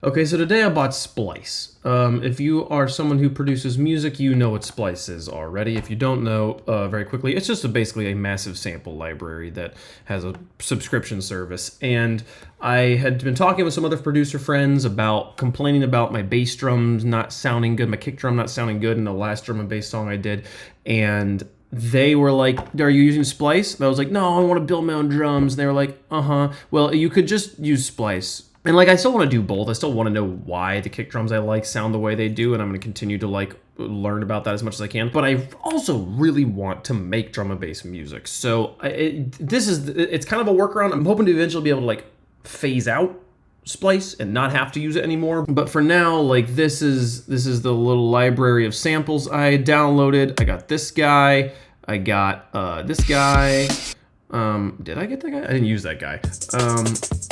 Okay, so today I bought Splice. If you are someone who produces music, you know what Splice is already. If you don't know, very quickly, it's just basically a massive sample library that has a subscription service. And I had been talking with some other producer friends about complaining about my bass drums not sounding good, my kick drum not sounding good in the last drum and bass song I did. And they were like, are you using Splice? And I was like, no, I want to build my own drums. And they were like, well, you could just use Splice. And like, I still want to do both. I still want to know why the kick drums I like sound the way they do, and I'm going to continue to like learn about that as much as I can. But I also really want to make drum and bass music. So it's kind of a workaround. I'm hoping to eventually be able to like phase out Splice and not have to use it anymore. But for now, like this is the little library of samples I downloaded. I got this guy. I got this guy. Did I get that guy? I didn't use that guy.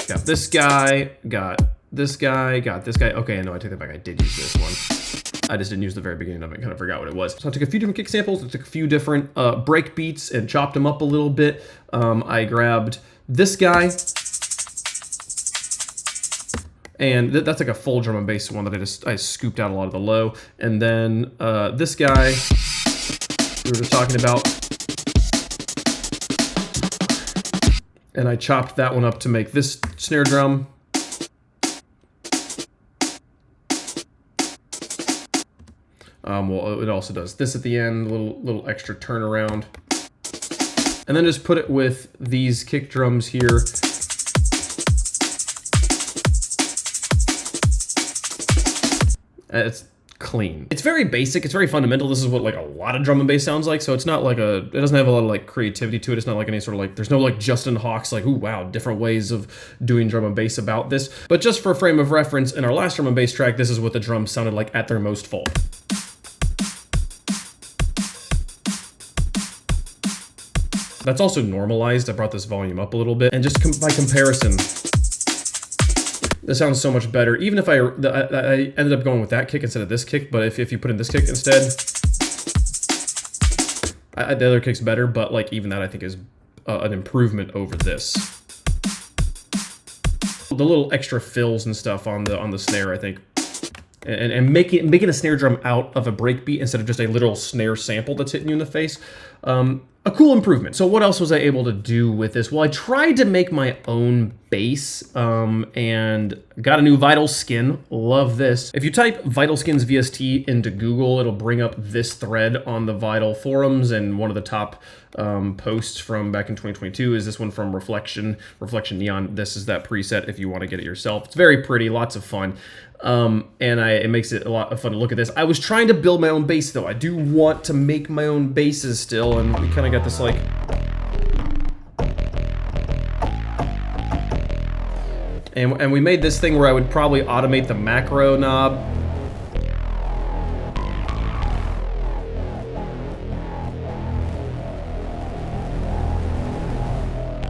Got this guy, got this guy, got this guy. Okay, no, I take that back. I did use this one. I just didn't use the very beginning of it. Kind of forgot what it was. So I took a few different kick samples. I took a few different break beats and chopped them up a little bit. I grabbed this guy. And that's like a full drum and bass one that I scooped out a lot of the low. And then this guy we were just talking about. And I chopped that one up to make this snare drum. Well, it also does this at the end, little extra turnaround. And then just put it with these kick drums here. It's clean. It's very basic. It's very fundamental. This is what like a lot of drum and bass sounds like. So it's not like it doesn't have a lot of like creativity to it. It's not like any sort of like, there's no like Justin Hawkes like, ooh, wow, different ways of doing drum and bass about this. But just for a frame of reference, in our last drum and bass track, this is what the drums sounded like at their most full. That's also normalized. I brought this volume up a little bit, and just by comparison, this sounds so much better. Even if I ended up going with that kick instead of this kick, but if you put in this kick instead, the other kick's better, but like even that I think is an improvement over this. The little extra fills and stuff on the snare, I think, and making a snare drum out of a breakbeat instead of just a literal snare sample that's hitting you in the face. A cool improvement. So what else was I able to do with this? Well, I tried to make my own bass and got a new Vital Skin. Love this. If you type Vital Skins VST into Google, it'll bring up this thread on the Vital forums, and one of the top posts from back in 2022 is this one from Reflection Neon. This is that preset if you want to get it yourself. It's very pretty, lots of fun. It makes it a lot of fun to look at this. I was trying to build my own bass though. I do want to make my own basses still, and we kind of got this like and we made this thing where I would probably automate the macro knob.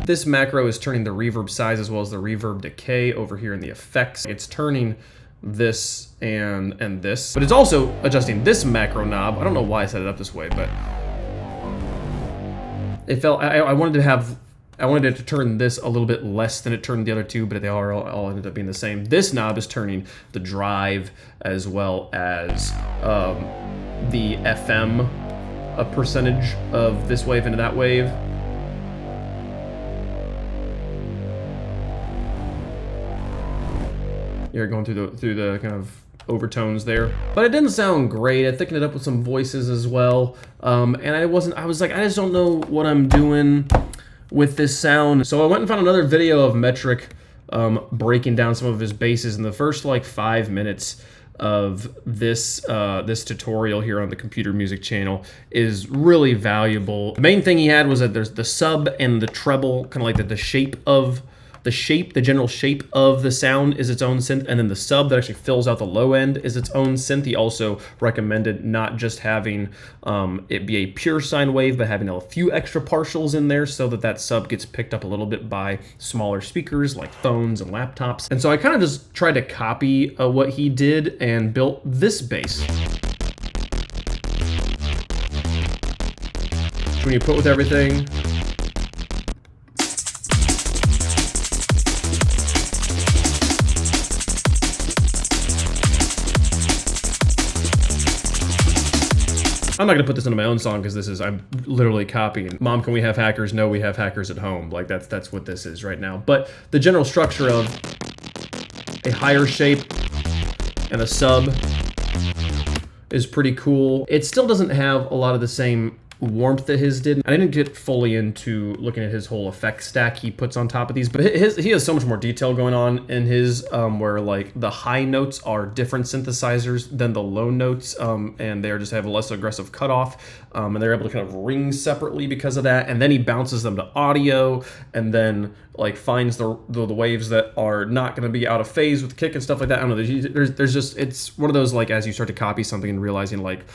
This macro is turning the reverb size as well as the reverb decay over here in the effects. It's turning this and this, but it's also adjusting this macro knob. I don't know why I set it up this way, but it felt I wanted it to turn this a little bit less than it turned the other two, but they all ended up being the same. This knob is turning the drive as well as the FM a percentage of this wave into that wave. You're going through the kind of overtones there, but it didn't sound great. I thickened it up with some voices as well, and I was like, I just don't know what I'm doing with this sound. So I went and found another video of Metrik breaking down some of his basses, in the first like 5 minutes of this tutorial here on the Computer Music channel is really valuable. The main thing he had was that there's the sub and the treble, kind of like the general shape of the sound is its own synth, and then the sub that actually fills out the low end is its own synth. He also recommended not just having it be a pure sine wave, but having a few extra partials in there so that sub gets picked up a little bit by smaller speakers like phones and laptops. And so I kind of just tried to copy what he did and built this bass. When you put with everything, I'm not gonna put this into my own song because I'm literally copying. Mom, can we have hackers? No, we have hackers at home. Like that's what this is right now. But the general structure of a higher shape and a sub is pretty cool. It still doesn't have a lot of the same warmth that his did. I didn't get fully into looking at his whole effect stack he puts on top of these, but he has so much more detail going on in his, where like the high notes are different synthesizers than the low notes, and they just have a less aggressive cutoff, and they're able to kind of ring separately because of that. And then he bounces them to audio, and then like finds the waves that are not going to be out of phase with kick and stuff like that. I don't know. There's just, it's one of those, like, as you start to copy something and realizing like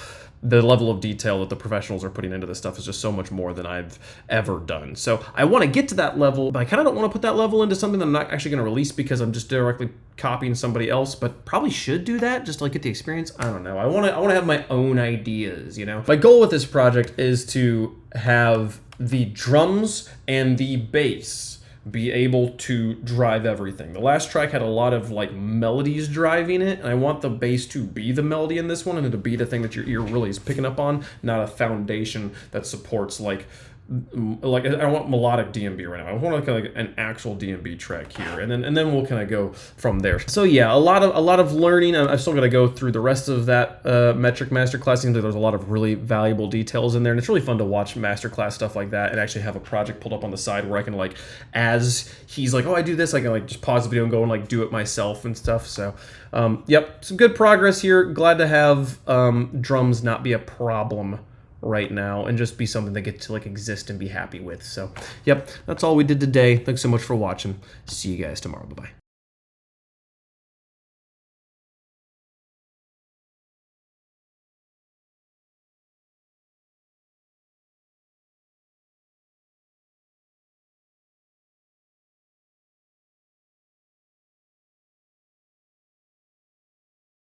the level of detail that the professionals are putting into this stuff is just so much more than I've ever done. So I want to get to that level, but I kind of don't want to put that level into something that I'm not actually going to release because I'm just directly copying somebody else, but probably should do that just to like get the experience. I don't know. I want to have my own ideas, you know? My goal with this project is to have the drums and the bass be able to drive everything. The last track had a lot of like melodies driving it, and I want the bass to be the melody in this one and to be the thing that your ear really is picking up on, not a foundation that supports like I want melodic DMB right now. I want like an actual DMB track here, and then we'll kind of go from there. So yeah, a lot of learning. I've still got to go through the rest of that Metrik masterclass. Seems like there's a lot of really valuable details in there, and it's really fun to watch masterclass stuff like that and actually have a project pulled up on the side where I can like, as he's like, oh, I do this, I can like just pause the video and go and like do it myself and stuff. So yep, some good progress here. Glad to have drums not be a problem right now and just be something that gets to like exist and be happy with. So yep, that's all we did today. Thanks so much for watching. See you guys tomorrow. Bye-bye.